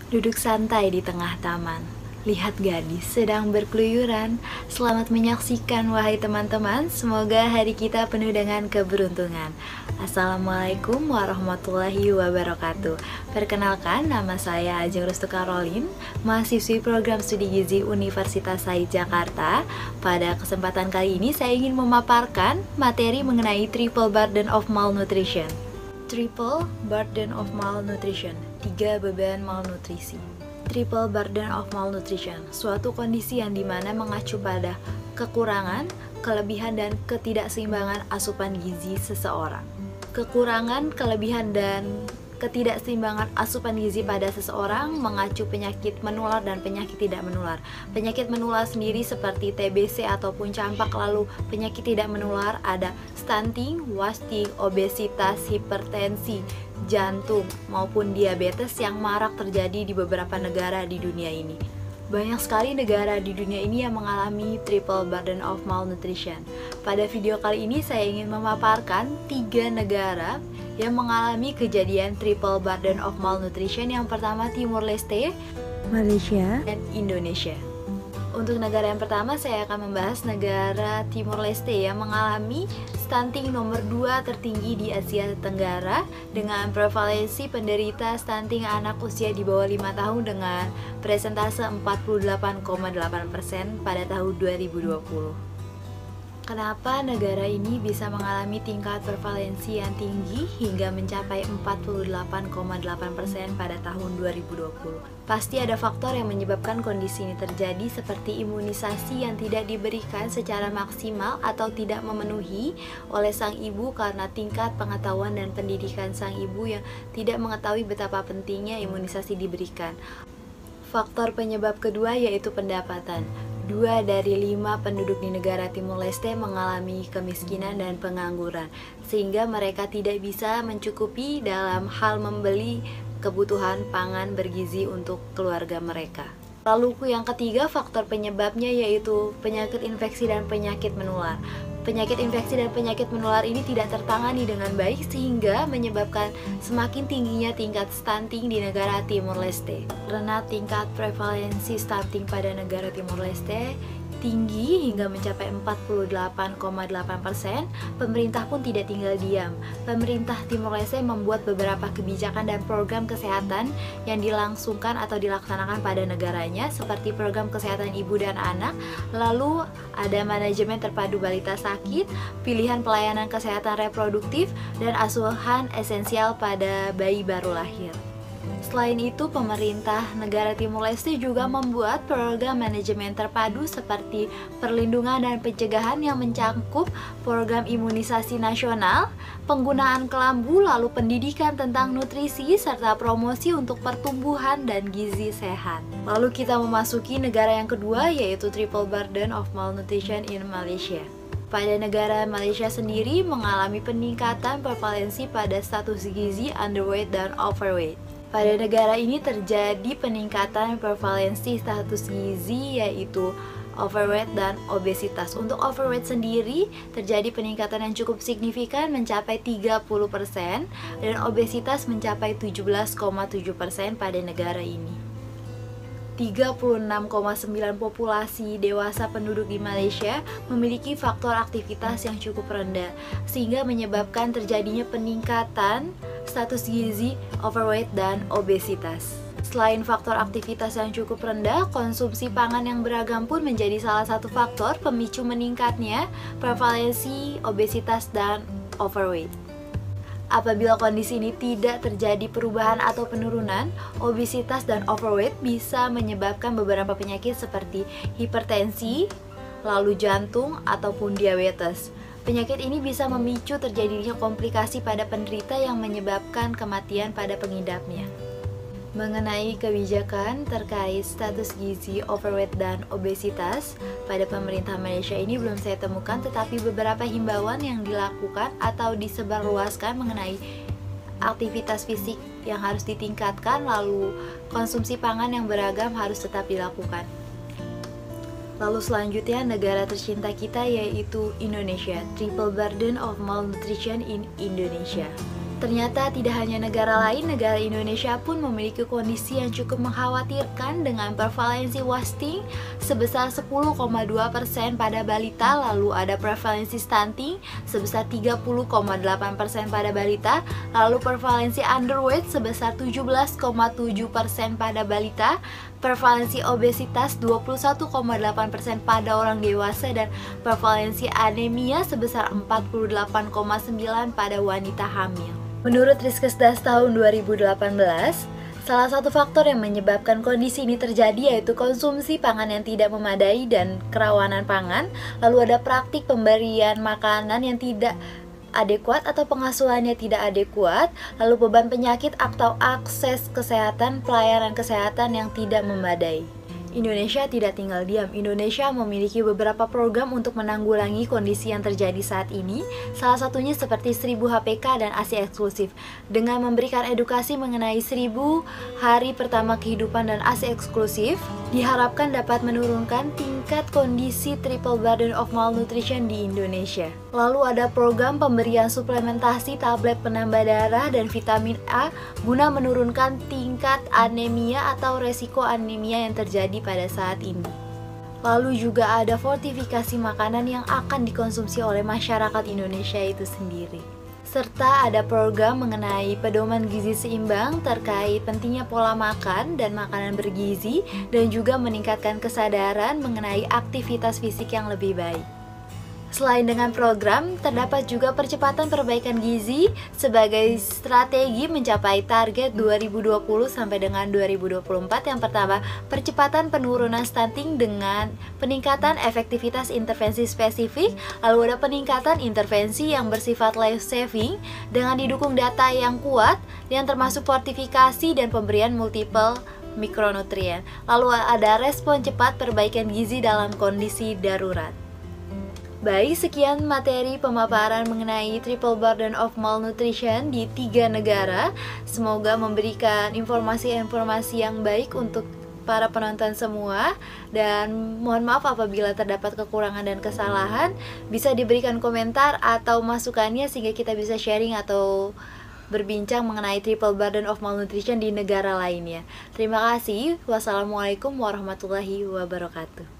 Duduk santai di tengah taman, lihat gadis sedang berkeluyuran. Selamat menyaksikan wahai teman-teman, semoga hari kita penuh dengan keberuntungan. Assalamualaikum warahmatullahi wabarakatuh. Perkenalkan, nama saya Ajeng Restu Karolin, mahasiswi program studi gizi Universitas Said Jakarta. Pada kesempatan kali ini saya ingin memaparkan materi mengenai triple burden of malnutrition. Triple burden of malnutrition, 3 beban malnutrisi. Triple burden of malnutrition, suatu kondisi yang dimana mengacu pada kekurangan, kelebihan, dan ketidakseimbangan asupan gizi seseorang. Kekurangan, kelebihan, dan ketidakseimbangan asupan gizi pada seseorang mengacu penyakit menular dan penyakit tidak menular. Penyakit menular sendiri seperti TBC ataupun campak, lalu penyakit tidak menular ada stunting, wasting, obesitas, hipertensi, jantung, maupun diabetes yang marak terjadi di beberapa negara di dunia ini. Banyak sekali negara di dunia ini yang mengalami triple burden of malnutrition. Pada video kali ini saya ingin memaparkan 3 negara yang mengalami kejadian triple burden of malnutrition. Yang pertama Timur Leste, Malaysia, dan Indonesia. Untuk negara yang pertama saya akan membahas negara Timur Leste yang mengalami stunting nomor 2 tertinggi di Asia Tenggara dengan prevalensi penderita stunting anak usia di bawah 5 tahun dengan persentase 48,8% pada tahun 2020. Kenapa negara ini bisa mengalami tingkat prevalensi yang tinggi hingga mencapai 48,8% pada tahun 2020? Pasti ada faktor yang menyebabkan kondisi ini terjadi, seperti imunisasi yang tidak diberikan secara maksimal atau tidak memenuhi oleh sang ibu karena tingkat pengetahuan dan pendidikan sang ibu yang tidak mengetahui betapa pentingnya imunisasi diberikan. Faktor penyebab kedua yaitu pendapatan. 2 dari 5 penduduk di negara Timur Leste mengalami kemiskinan dan pengangguran, sehingga mereka tidak bisa mencukupi dalam hal membeli kebutuhan pangan bergizi untuk keluarga mereka. Lalu yang ketiga, faktor penyebabnya yaitu penyakit infeksi dan penyakit menular. Penyakit infeksi dan penyakit menular ini tidak tertangani dengan baik sehingga menyebabkan semakin tingginya tingkat stunting di negara Timur Leste. Karena tingkat prevalensi stunting pada negara Timur Leste tinggi hingga mencapai 48,8%, pemerintah pun tidak tinggal diam. Pemerintah Timor Leste membuat beberapa kebijakan dan program kesehatan yang dilangsungkan atau dilaksanakan pada negaranya, seperti program kesehatan ibu dan anak, lalu ada manajemen terpadu balita sakit, pilihan pelayanan kesehatan reproduktif, dan asuhan esensial pada bayi baru lahir. Selain itu, pemerintah negara Timur Leste juga membuat program manajemen terpadu seperti perlindungan dan pencegahan yang mencakup program imunisasi nasional, penggunaan kelambu, lalu pendidikan tentang nutrisi, serta promosi untuk pertumbuhan dan gizi sehat. Lalu kita memasuki negara yang kedua yaitu triple burden of malnutrition in Malaysia. Pada negara Malaysia sendiri mengalami peningkatan prevalensi pada status gizi underweight dan overweight. Pada negara ini terjadi peningkatan prevalensi status gizi yaitu overweight dan obesitas. Untuk overweight sendiri terjadi peningkatan yang cukup signifikan mencapai 30% dan obesitas mencapai 17,7% pada negara ini. 36,9% populasi dewasa penduduk di Malaysia memiliki faktor aktivitas yang cukup rendah, sehingga menyebabkan terjadinya peningkatan status gizi, overweight, dan obesitas. Selain faktor aktivitas yang cukup rendah, konsumsi pangan yang beragam pun menjadi salah satu faktor pemicu meningkatnya prevalensi obesitas dan overweight. Apabila kondisi ini tidak terjadi perubahan atau penurunan, obesitas dan overweight bisa menyebabkan beberapa penyakit seperti hipertensi, lalu jantung, ataupun diabetes. Penyakit ini bisa memicu terjadinya komplikasi pada penderita yang menyebabkan kematian pada pengidapnya. Mengenai kebijakan terkait status gizi, overweight, dan obesitas pada pemerintah Malaysia ini belum saya temukan, tetapi beberapa himbauan yang dilakukan atau disebarluaskan mengenai aktivitas fisik yang harus ditingkatkan, lalu konsumsi pangan yang beragam harus tetap dilakukan. Lalu selanjutnya negara tercinta kita yaitu Indonesia, triple burden of malnutrition in Indonesia. Ternyata tidak hanya negara lain, negara Indonesia pun memiliki kondisi yang cukup mengkhawatirkan dengan prevalensi wasting sebesar 10,2% pada balita, lalu ada prevalensi stunting sebesar 30,8% pada balita, lalu prevalensi underweight sebesar 17,7% pada balita, prevalensi obesitas 21,8% pada orang dewasa, dan prevalensi anemia sebesar 48,9% pada wanita hamil. Menurut Riskesdas tahun 2018, salah satu faktor yang menyebabkan kondisi ini terjadi yaitu konsumsi pangan yang tidak memadai dan kerawanan pangan, lalu ada praktik pemberian makanan yang tidak adekuat atau pengasuhannya tidak adekuat, lalu beban penyakit atau akses kesehatan, pelayanan kesehatan yang tidak memadai. Indonesia tidak tinggal diam. Indonesia memiliki beberapa program untuk menanggulangi kondisi yang terjadi saat ini. Salah satunya seperti 1000 HPK dan ASI eksklusif. Dengan memberikan edukasi mengenai 1000 hari pertama kehidupan dan ASI eksklusif, diharapkan dapat menurunkan tingkat kondisi triple burden of malnutrition di Indonesia. Lalu ada program pemberian suplementasi tablet penambah darah dan vitamin A guna menurunkan tingkat anemia atau resiko anemia yang terjadi pada saat ini. Lalu juga ada fortifikasi makanan yang akan dikonsumsi oleh masyarakat Indonesia itu sendiri. Serta ada program mengenai pedoman gizi seimbang terkait pentingnya pola makan dan makanan bergizi, dan juga meningkatkan kesadaran mengenai aktivitas fisik yang lebih baik. Selain dengan program, terdapat juga percepatan perbaikan gizi sebagai strategi mencapai target 2020 sampai dengan 2024. Yang pertama, percepatan penurunan stunting dengan peningkatan efektivitas intervensi spesifik, lalu ada peningkatan intervensi yang bersifat life saving dengan didukung data yang kuat yang termasuk fortifikasi dan pemberian multiple mikronutrien. Lalu ada respon cepat perbaikan gizi dalam kondisi darurat. Baik, sekian materi pemaparan mengenai triple burden of malnutrition di 3 negara. Semoga memberikan informasi-informasi yang baik untuk para penonton semua. Dan mohon maaf apabila terdapat kekurangan dan kesalahan. Bisa diberikan komentar atau masukannya sehingga kita bisa sharing atau berbincang mengenai triple burden of malnutrition di negara lainnya. Terima kasih. Wassalamualaikum warahmatullahi wabarakatuh.